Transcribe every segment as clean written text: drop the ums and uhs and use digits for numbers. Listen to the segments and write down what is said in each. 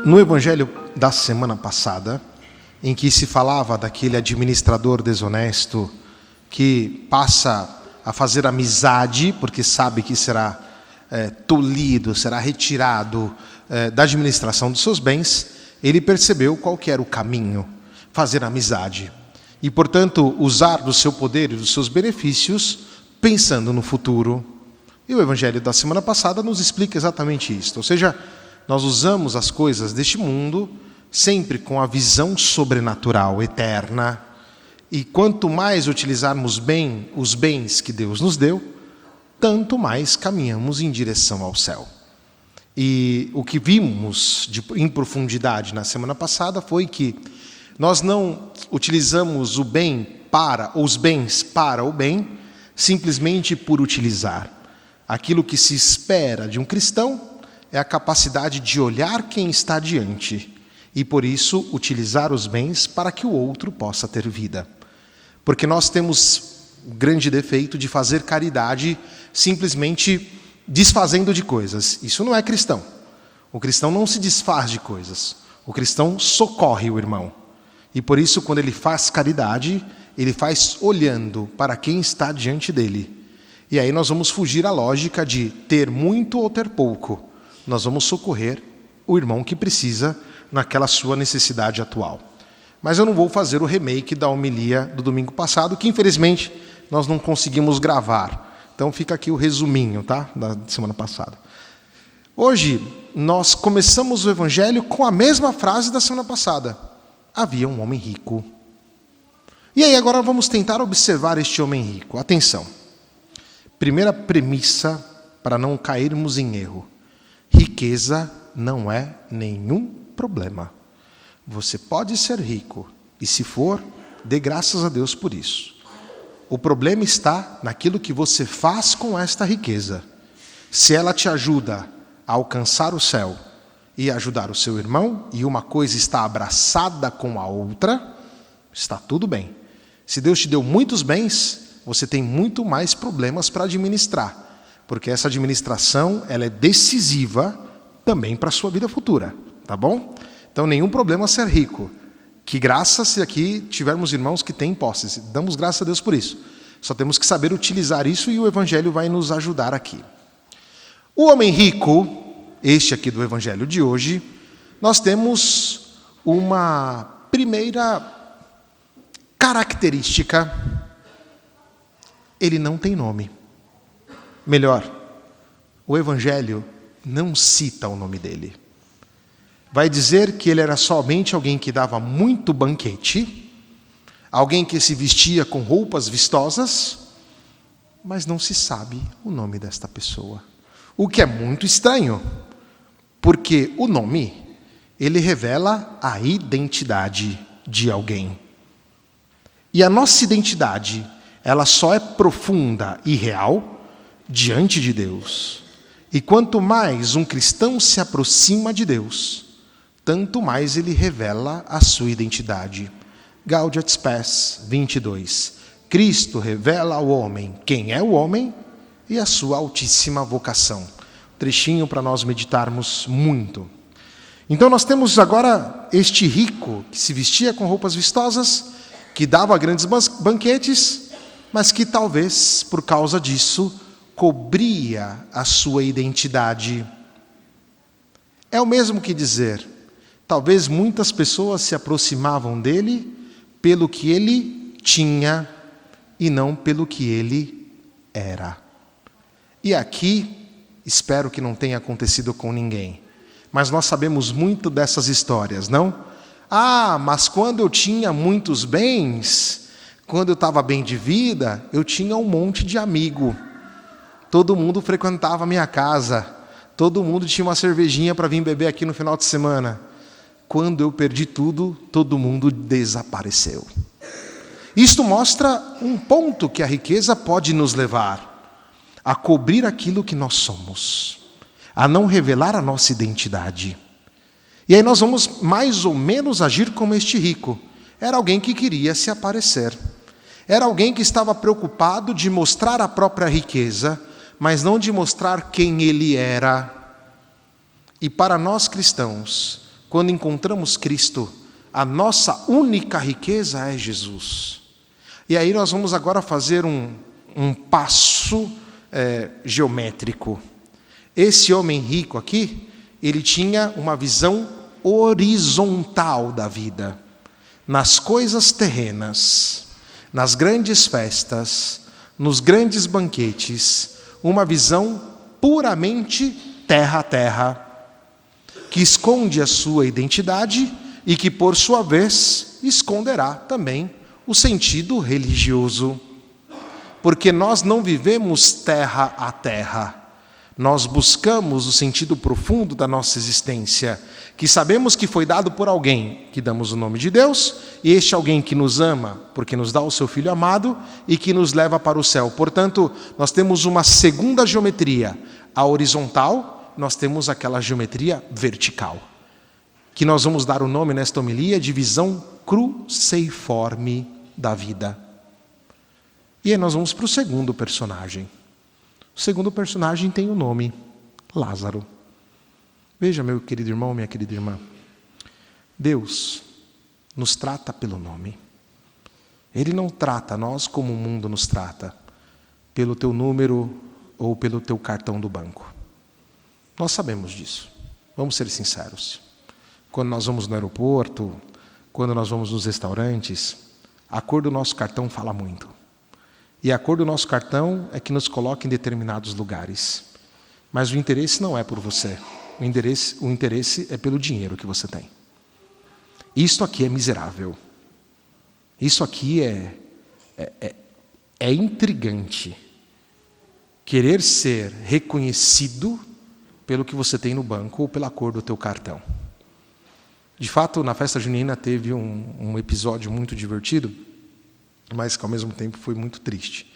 No evangelho da semana passada, em que se falava daquele administrador desonesto que passa a fazer amizade porque sabe que será tolhido, será retirado da administração dos seus bens, ele percebeu qual que era o caminho: fazer amizade. E, portanto, usar do seu poder e dos seus benefícios pensando no futuro. E o evangelho da semana passada nos explica exatamente isso. Ou seja, nós usamos as coisas deste mundo sempre com a visão sobrenatural, eterna. E quanto mais utilizarmos bem os bens que Deus nos deu, tanto mais caminhamos em direção ao céu. E o que vimos em profundidade na semana passada foi que nós não utilizamos o bem para, ou os bens para o bem, simplesmente por utilizar. Aquilo que se espera de um cristão é a capacidade de olhar quem está diante e, por isso, utilizar os bens para que o outro possa ter vida. Porque nós temos o grande defeito de fazer caridade simplesmente desfazendo de coisas. Isso não é cristão. O cristão não se desfaz de coisas. O cristão socorre o irmão. E, por isso, quando ele faz caridade, ele faz olhando para quem está diante dele. E aí nós vamos fugir à lógica de ter muito ou ter pouco. Nós vamos socorrer o irmão que precisa naquela sua necessidade atual. Mas eu não vou fazer o remake da homilia do domingo passado, que infelizmente nós não conseguimos gravar. Então fica aqui o resuminho, tá? Da semana passada. Hoje nós começamos o evangelho com a mesma frase da semana passada. Havia um homem rico. E aí agora vamos tentar observar este homem rico. Atenção. Primeira premissa para não cairmos em erro. Riqueza não é nenhum problema. Você pode ser rico e, se for, dê graças a Deus por isso. O problema está naquilo que você faz com esta riqueza. Se ela te ajuda a alcançar o céu e ajudar o seu irmão, e uma coisa está abraçada com a outra, está tudo bem. Se Deus te deu muitos bens, você tem muito mais problemas para administrar. Porque essa administração ela é decisiva também para a sua vida futura, tá bom? Então, nenhum problema ser rico. Que graça se aqui tivermos irmãos que têm posses. Damos graças a Deus por isso. Só temos que saber utilizar isso e o Evangelho vai nos ajudar aqui. O homem rico, este aqui do Evangelho de hoje, nós temos uma primeira característica. Ele não tem nome. Melhor, o Evangelho não cita o nome dele. Vai dizer que ele era somente alguém que dava muito banquete, alguém que se vestia com roupas vistosas, mas não se sabe o nome desta pessoa. O que é muito estranho, porque o nome, ele revela a identidade de alguém. E a nossa identidade, ela só é profunda e real diante de Deus. E quanto mais um cristão se aproxima de Deus, tanto mais ele revela a sua identidade. Gaudium et Spes 22. Cristo revela ao homem quem é o homem e a sua altíssima vocação. Trechinho para nós meditarmos muito. Então nós temos agora este rico que se vestia com roupas vistosas, que dava grandes banquetes, mas que talvez por causa disso cobria a sua identidade. É o mesmo que dizer, talvez muitas pessoas se aproximavam dele pelo que ele tinha e não pelo que ele era. E aqui, espero que não tenha acontecido com ninguém, mas nós sabemos muito dessas histórias, não? Ah, mas quando eu tinha muitos bens, quando eu estava bem de vida, eu tinha um monte de amigo. Todo mundo frequentava a minha casa. Todo mundo tinha uma cervejinha para vir beber aqui no final de semana. Quando eu perdi tudo, todo mundo desapareceu. Isto mostra um ponto que a riqueza pode nos levar: a cobrir aquilo que nós somos, a não revelar a nossa identidade. E aí nós vamos mais ou menos agir como este rico. Era alguém que queria se aparecer. Era alguém que estava preocupado de mostrar a própria riqueza, mas não de mostrar quem ele era. E para nós cristãos, Quando encontramos Cristo, a nossa única riqueza é Jesus. E aí nós vamos agora fazer um passo geométrico. Esse homem rico aqui, ele tinha uma visão horizontal da vida. Nas coisas terrenas, nas grandes festas, nos grandes banquetes, uma visão puramente terra a terra, que esconde a sua identidade e que, por sua vez, esconderá também o sentido religioso. Porque nós não vivemos terra a terra, nós buscamos o sentido profundo da nossa existência, que sabemos que foi dado por alguém, que damos o nome de Deus, e este alguém que nos ama, porque nos dá o seu Filho amado, e que nos leva para o céu. Portanto, nós temos uma segunda geometria, a horizontal, nós temos aquela geometria vertical, que nós vamos dar o nome nesta homilia de visão cruceiforme da vida. E aí nós vamos para o segundo personagem. O segundo personagem tem o nome Lázaro. Veja, meu querido irmão, minha querida irmã, Deus nos trata pelo nome. Ele não trata nós como o mundo nos trata, pelo teu número ou pelo teu cartão do banco. Nós sabemos disso, vamos ser sinceros. Quando nós vamos no aeroporto, quando nós vamos nos restaurantes, a cor do nosso cartão fala muito. E a cor do nosso cartão é que nos coloca em determinados lugares. Mas o interesse não é por você, o interesse é pelo dinheiro que você tem. Isto aqui é miserável. Isso aqui é intrigante. Querer ser reconhecido pelo que você tem no banco ou pela cor do teu cartão. De fato, na festa junina teve um episódio muito divertido, mas que ao mesmo tempo foi muito triste.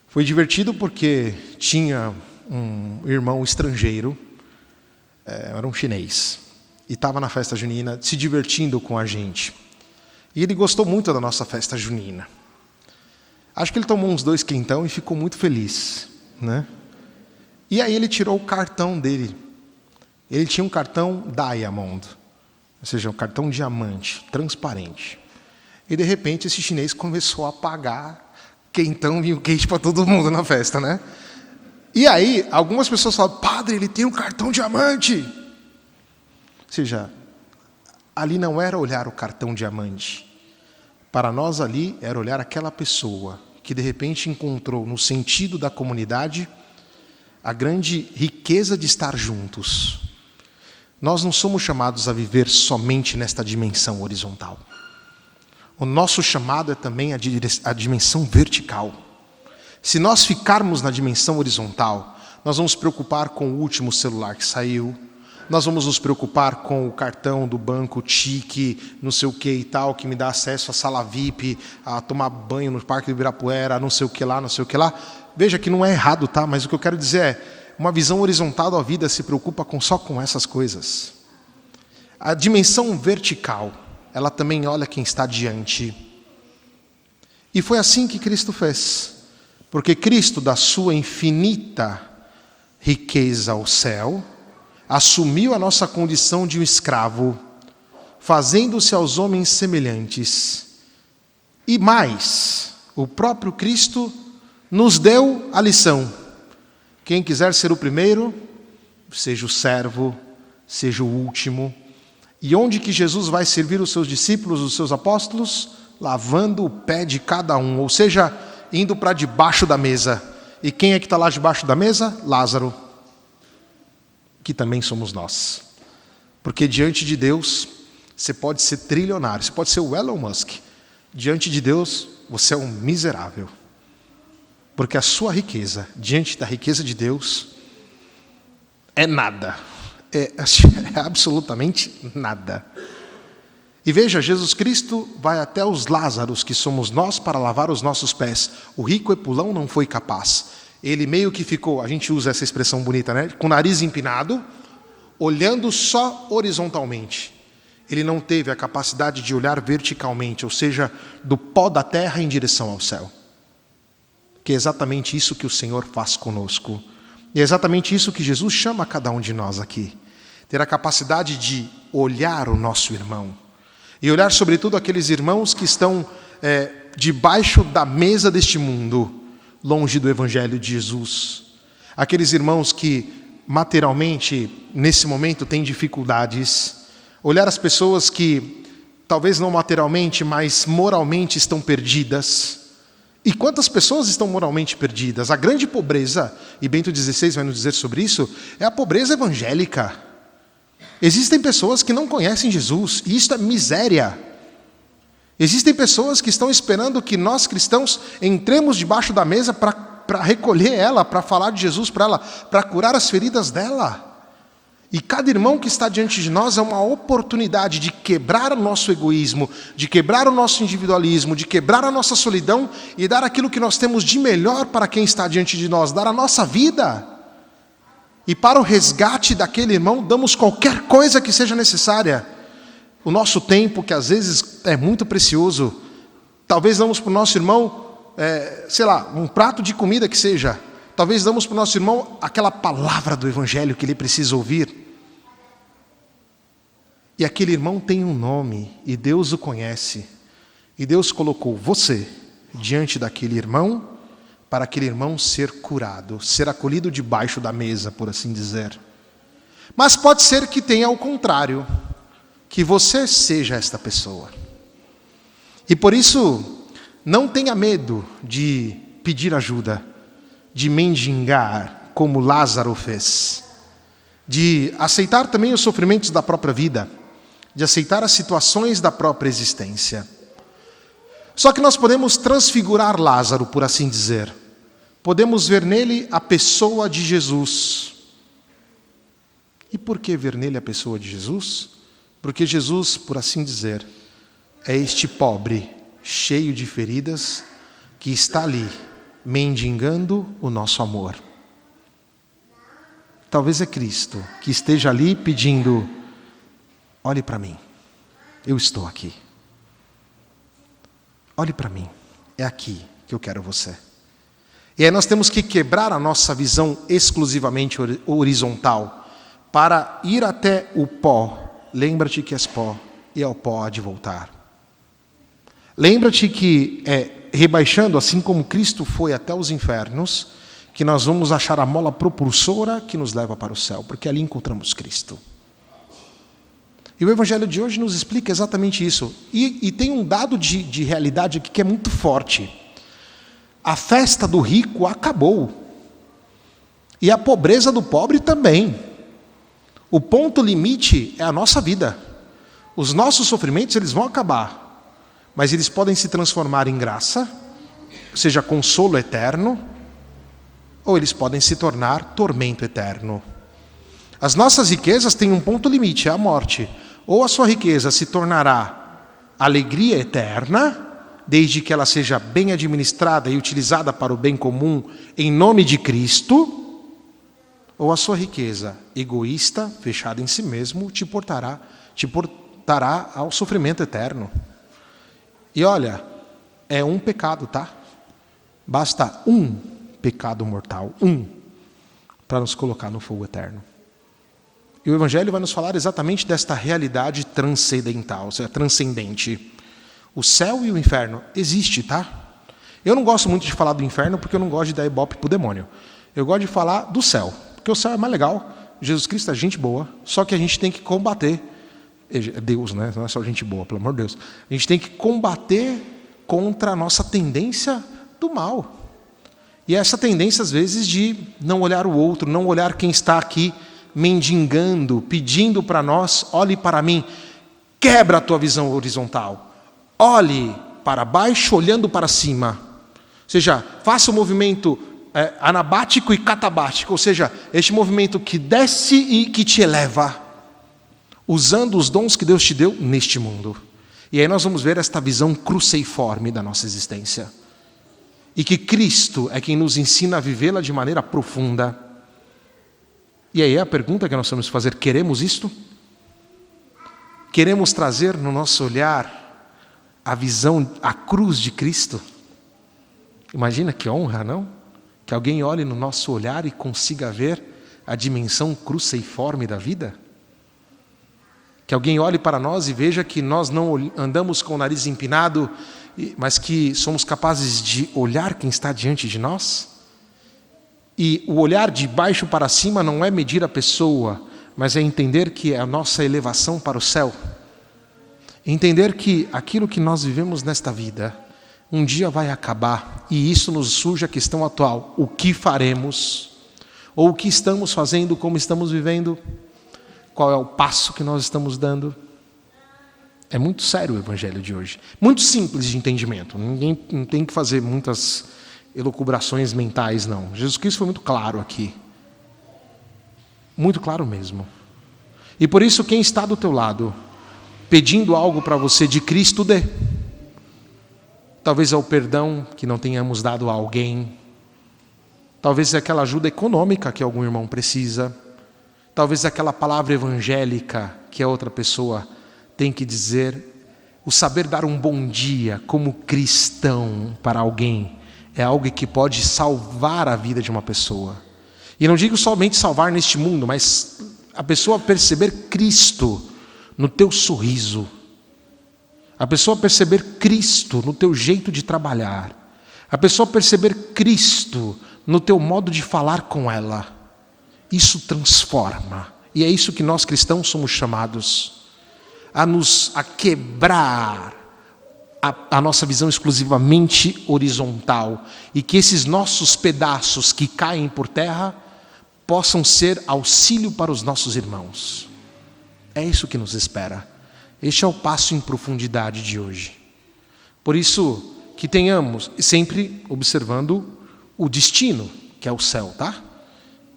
Foi divertido porque tinha um irmão estrangeiro, era um chinês, e estava na festa junina se divertindo com a gente. E ele gostou muito da nossa festa junina. Acho que ele tomou uns 2 quentão e ficou muito feliz, né? E aí ele tirou o cartão dele. Ele tinha um cartão Diamond, ou seja, um cartão diamante, transparente. E de repente esse chinês começou a pagar quentão e o queijo para todo mundo na festa, né? E aí algumas pessoas falam: padre, ele tem um cartão diamante. Ou seja, ali não era olhar o cartão diamante. Para nós ali era olhar aquela pessoa que de repente encontrou no sentido da comunidade a grande riqueza de estar juntos. Nós não somos chamados a viver somente nesta dimensão horizontal. O nosso chamado é também a dimensão vertical. Se nós ficarmos na dimensão horizontal, nós vamos nos preocupar com o último celular que saiu, nós vamos nos preocupar com o cartão do banco, tique, não sei o que e tal, que me dá acesso à sala VIP, a tomar banho no Parque do Ibirapuera, não sei o que lá, não sei o que lá. Veja que não é errado, tá? Mas o que eu quero dizer é, uma visão horizontal da vida se preocupa só com essas coisas. A dimensão vertical, ela também olha quem está diante. E foi assim que Cristo fez. Porque Cristo, da sua infinita riqueza ao céu, assumiu a nossa condição de um escravo, fazendo-se aos homens semelhantes. E mais, o próprio Cristo nos deu a lição. Quem quiser ser o primeiro, seja o servo, seja o último. E onde que Jesus vai servir os seus discípulos, os seus apóstolos? Lavando o pé de cada um, ou seja, indo para debaixo da mesa. E quem é que está lá debaixo da mesa? Lázaro, que também somos nós. Porque diante de Deus, você pode ser trilionário, você pode ser o Elon Musk. Diante de Deus, você é um miserável. Porque a sua riqueza, diante da riqueza de Deus, é nada. É absolutamente nada. E veja, Jesus Cristo vai até os Lázaros, que somos nós, para lavar os nossos pés. O rico epulão não foi capaz. Ele meio que ficou, a gente usa essa expressão bonita, né? Com o nariz empinado, olhando só horizontalmente. Ele não teve a capacidade de olhar verticalmente, ou seja, do pó da terra em direção ao céu. Que é exatamente isso que o Senhor faz conosco. E é exatamente isso que Jesus chama a cada um de nós aqui. ter a capacidade de olhar o nosso irmão. E olhar sobretudo aqueles irmãos que estão debaixo da mesa deste mundo, longe do Evangelho de Jesus. Aqueles irmãos que materialmente, nesse momento, têm dificuldades. Olhar as pessoas que, talvez não materialmente, mas moralmente estão perdidas. E quantas pessoas estão moralmente perdidas? A grande pobreza, e Bento XVI vai nos dizer sobre isso, é a pobreza evangélica. Existem pessoas que não conhecem Jesus, e isso é miséria. Existem pessoas que estão esperando que nós cristãos entremos debaixo da mesa para recolher ela, para falar de Jesus para ela, para curar as feridas dela. E cada irmão que está diante de nós é uma oportunidade de quebrar o nosso egoísmo, de quebrar o nosso individualismo, de quebrar a nossa solidão e dar aquilo que nós temos de melhor para quem está diante de nós, dar a nossa vida. E para o resgate daquele irmão, damos qualquer coisa que seja necessária. O nosso tempo, que às vezes é muito precioso, talvez damos para o nosso irmão, um prato de comida que seja. Talvez damos para o nosso irmão aquela palavra do Evangelho que ele precisa ouvir. E aquele irmão tem um nome, e Deus o conhece. E Deus colocou você diante daquele irmão, para aquele irmão ser curado, ser acolhido debaixo da mesa, por assim dizer. Mas pode ser que tenha o contrário, que você seja esta pessoa. E por isso, não tenha medo de pedir ajuda, de mendigar, como Lázaro fez, de aceitar também os sofrimentos da própria vida, de aceitar as situações da própria existência. Só que nós podemos transfigurar Lázaro, por assim dizer. Podemos ver nele a pessoa de Jesus. E por que ver nele a pessoa de Jesus? Porque Jesus, por assim dizer, é este pobre, cheio de feridas, que está ali, mendigando o nosso amor. Talvez é Cristo que esteja ali pedindo: olhe para mim, eu estou aqui. Olhe para mim, é aqui que eu quero você. E aí nós temos que quebrar a nossa visão exclusivamente horizontal para ir até o pó. Lembra-te que és pó e ao pó há de voltar. Lembra-te que rebaixando, assim como Cristo foi até os infernos, que nós vamos achar a mola propulsora que nos leva para o céu, porque ali encontramos Cristo. E o Evangelho de hoje nos explica exatamente isso. E tem um dado de realidade aqui que é muito forte. A festa do rico acabou. E a pobreza do pobre também. O ponto limite é a nossa vida. Os nossos sofrimentos, eles vão acabar. Mas eles podem se transformar em graça, ou seja, consolo eterno, ou eles podem se tornar tormento eterno. As nossas riquezas têm um ponto limite, é a morte. Ou a sua riqueza se tornará alegria eterna, desde que ela seja bem administrada e utilizada para o bem comum em nome de Cristo, ou a sua riqueza egoísta, fechada em si mesmo, te portará ao sofrimento eterno. E olha, é um pecado, tá? Basta um pecado mortal, para nos colocar no fogo eterno. E o Evangelho vai nos falar exatamente desta realidade transcendental, ou seja, transcendente. O céu e o inferno existe, tá? Eu não gosto muito de falar do inferno porque eu não gosto de dar ibope pro demônio. Eu gosto de falar do céu, porque o céu é mais legal. Jesus Cristo é gente boa, só que a gente tem que combater. Deus, né? Não é só gente boa, pelo amor de Deus. A gente tem que combater contra a nossa tendência do mal. E essa tendência, às vezes, de não olhar o outro, não olhar quem está aqui mendigando, pedindo para nós: olhe para mim, quebra a tua visão horizontal. Olhe para baixo, olhando para cima. Ou seja, faça o movimento anabático e catabático, ou seja, este movimento que desce e que te eleva, usando os dons que Deus te deu neste mundo. E aí nós vamos ver esta visão cruciforme da nossa existência. E que Cristo é quem nos ensina a vivê-la de maneira profunda. E aí a pergunta que nós vamos fazer: queremos isto? Queremos trazer no nosso olhar a visão, a cruz de Cristo? Imagina que honra, não? Que alguém olhe no nosso olhar e consiga ver a dimensão cruciforme da vida? Que alguém olhe para nós e veja que nós não andamos com o nariz empinado, mas que somos capazes de olhar quem está diante de nós. E o olhar de baixo para cima não é medir a pessoa, mas é entender que é a nossa elevação para o céu. Entender que aquilo que nós vivemos nesta vida, um dia vai acabar, e isso nos surge a questão atual: o que faremos? Ou o que estamos fazendo, como estamos vivendo? Qual é o passo que nós estamos dando? É muito sério o evangelho de hoje. Muito simples de entendimento. Ninguém não tem que fazer muitas elucubrações mentais, não. Jesus Cristo foi muito claro aqui. Muito claro mesmo. E por isso, quem está do teu lado, pedindo algo para você de Cristo, dê. Talvez é o perdão que não tenhamos dado a alguém. Talvez é aquela ajuda econômica que algum irmão precisa. Talvez é aquela palavra evangélica que a outra pessoa tem que dizer. O saber dar um bom dia como cristão para alguém é algo que pode salvar a vida de uma pessoa. E não digo somente salvar neste mundo, mas a pessoa perceber Cristo no teu sorriso. A pessoa perceber Cristo no teu jeito de trabalhar. A pessoa perceber Cristo no teu modo de falar com ela. Isso transforma. E é isso que nós cristãos somos chamados. A quebrar a nossa visão exclusivamente horizontal. E que esses nossos pedaços que caem por terra possam ser auxílio para os nossos irmãos. É isso que nos espera. Este é o passo em profundidade de hoje. Por isso que tenhamos, sempre observando o destino, que é o céu, tá?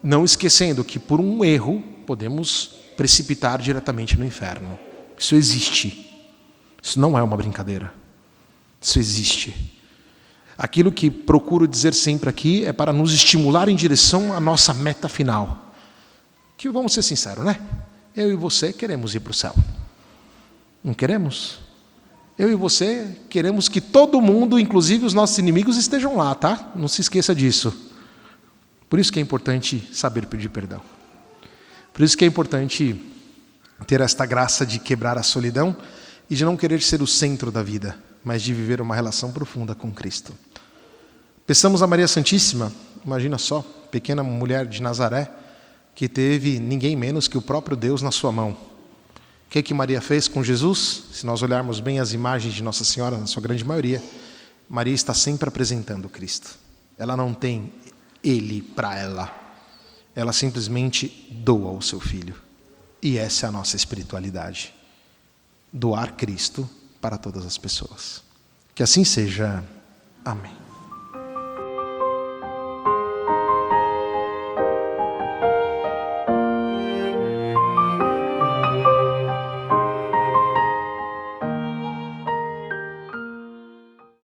Não esquecendo que por um erro podemos precipitar diretamente no inferno. Isso existe. Isso não é uma brincadeira. Isso existe. Aquilo que procuro dizer sempre aqui é para nos estimular em direção à nossa meta final. Que vamos ser sinceros, né? Eu e você queremos ir para o céu. Não queremos? Eu e você queremos que todo mundo, inclusive os nossos inimigos, estejam lá, tá? Não se esqueça disso. Por isso que é importante saber pedir perdão. Por isso que é importante ter esta graça de quebrar a solidão e de não querer ser o centro da vida, mas de viver uma relação profunda com Cristo. Peçamos a Maria Santíssima, imagina só, pequena mulher de Nazaré, que teve ninguém menos que o próprio Deus na sua mão. O que Maria fez com Jesus? Se nós olharmos bem as imagens de Nossa Senhora, na sua grande maioria, Maria está sempre apresentando Cristo. Ela não tem Ele para ela. Ela simplesmente doa o seu Filho. E essa é a nossa espiritualidade. Doar Cristo para todas as pessoas. Que assim seja. Amém.